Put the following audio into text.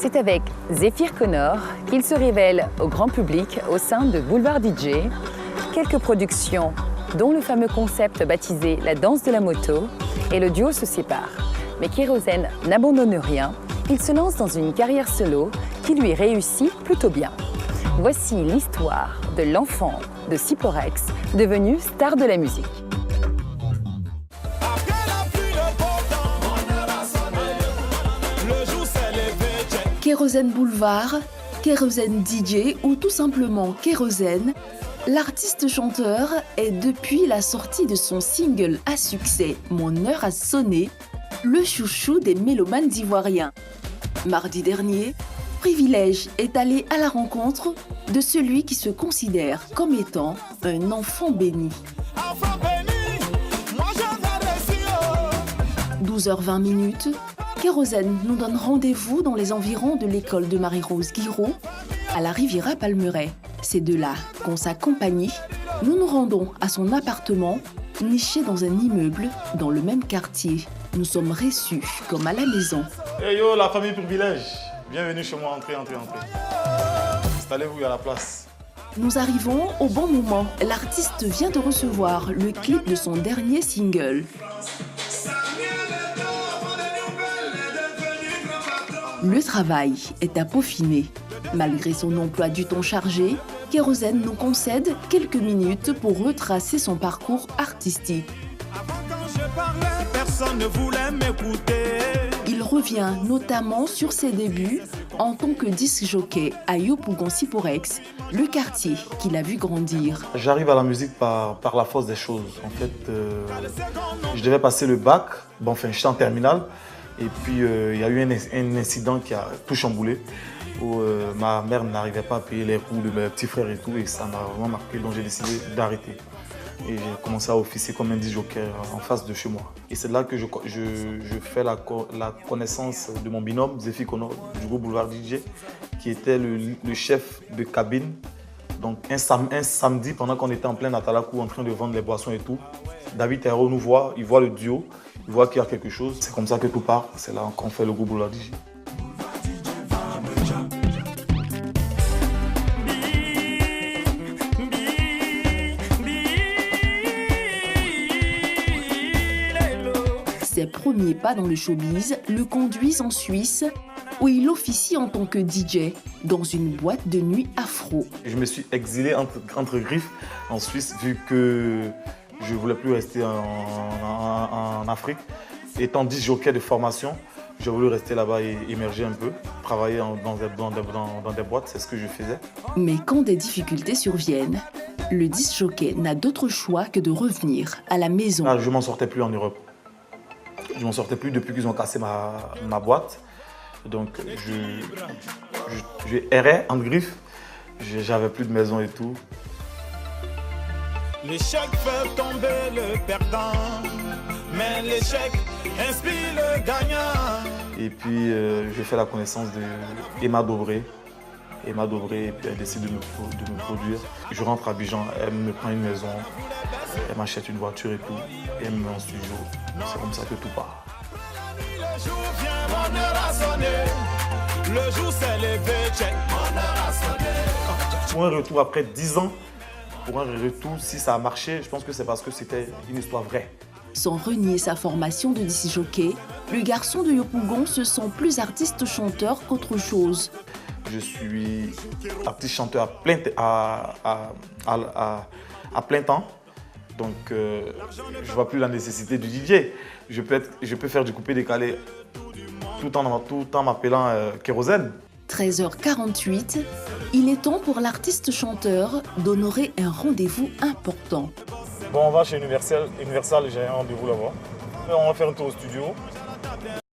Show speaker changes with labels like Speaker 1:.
Speaker 1: C'est avec Zéphyr Connor qu'il se révèle au grand public au sein de Boulevard DJ. Quelques productions, dont le fameux concept baptisé La danse de la moto, et le duo se sépare. Mais Kérosène n'abandonne rien, il se lance dans une carrière solo qui lui réussit plutôt bien. Voici l'histoire de l'enfant de Syporex, devenu star de la musique.
Speaker 2: Kérosène Boulevard, Kérosène DJ ou tout simplement Kérosène, l'artiste chanteur est depuis la sortie de son single à succès Mon heure a sonné, le chouchou des mélomanes ivoiriens. Mardi dernier, Privilège est allé à la rencontre de celui qui se considère comme étant un enfant béni. 12h20, Kérosène nous donne rendez-vous dans les environs de l'école de Marie-Rose Guiraud, à la Riviera Palmeraie. C'est de là qu'en sa compagnie, nous nous rendons à son appartement, niché dans un immeuble dans le même quartier. Nous sommes reçus comme à la maison.
Speaker 3: Hey yo, la famille Privilège, bienvenue chez moi, entrez. Installez-vous, il y a la place.
Speaker 2: Nous arrivons au bon moment. L'artiste vient de recevoir le clip de son dernier single. Le travail est à peaufiner. Malgré son emploi du temps chargé, Kérosène nous concède quelques minutes pour retracer son parcours artistique. Il revient notamment sur ses débuts en tant que disc jockey à Yopougon Syporex, le quartier qu'il a vu grandir.
Speaker 3: J'arrive à la musique par la force des choses. En fait, je devais passer le bac, j'étais en terminale. Et puis, il y a eu un incident qui a tout chamboulé, où ma mère n'arrivait pas à payer les cours de mes petits frères et tout, et ça m'a vraiment marqué, donc j'ai décidé d'arrêter. Et j'ai commencé à officier comme un disc jockey en face de chez moi. Et c'est là que je fais la connaissance de mon binôme, Zéphyr Connor, du groupe Boulevard DJ, qui était le chef de cabine. Donc un samedi, pendant qu'on était en plein Atalakou, en train de vendre les boissons et tout, David Terreau nous voit, il voit le duo, il voit qu'il y a quelque chose. C'est comme ça que tout part, c'est là qu'on fait le groupe Boulevard DJ.
Speaker 2: Ses premiers pas dans le showbiz le conduisent en Suisse, où il officie en tant que DJ dans une boîte de nuit afro.
Speaker 3: Je me suis exilé entre griffes en Suisse, vu que je ne voulais plus rester en Afrique. Étant disc jockey de formation, j'ai voulu rester là-bas et émerger un peu, travailler dans des boîtes, c'est ce que je faisais.
Speaker 2: Mais quand des difficultés surviennent, le disc jockey n'a d'autre choix que de revenir à la maison.
Speaker 3: Là, je ne m'en sortais plus en Europe. Je ne m'en sortais plus depuis qu'ils ont cassé ma boîte. Donc, je errais en griffe. J'avais plus de maison et tout.
Speaker 4: L'échec fait tomber le perdant, mais l'échec inspire le gagnant.
Speaker 3: Et puis, j'ai fait la connaissance d'Emma Dobré. Emma Dobré, et puis elle décide de me produire. Je rentre à Abidjan, elle me prend une maison, elle m'achète une voiture et tout, et elle me met en studio. C'est comme ça que tout part.
Speaker 4: Le jour vient, mon heure a sonné. Le jour s'est levé, check, mon heure a sonné.
Speaker 3: Pour un retour après 10 ans, pour un retour, si ça a marché, je pense que c'est parce que c'était une histoire vraie.
Speaker 2: Sans renier sa formation de disc jockey, le garçon de Yopougon se sent plus artiste-chanteur qu'autre chose.
Speaker 3: Je suis artiste-chanteur à plein temps, donc je ne vois plus la nécessité du DJ. Je peux faire du coupé-décalé tout en m'appelant Kérosène.
Speaker 2: 13h48, il est temps pour l'artiste-chanteur d'honorer un rendez-vous important.
Speaker 3: Bon, on va chez Universal, j'ai un rendez-vous là-bas. On va faire un tour au studio.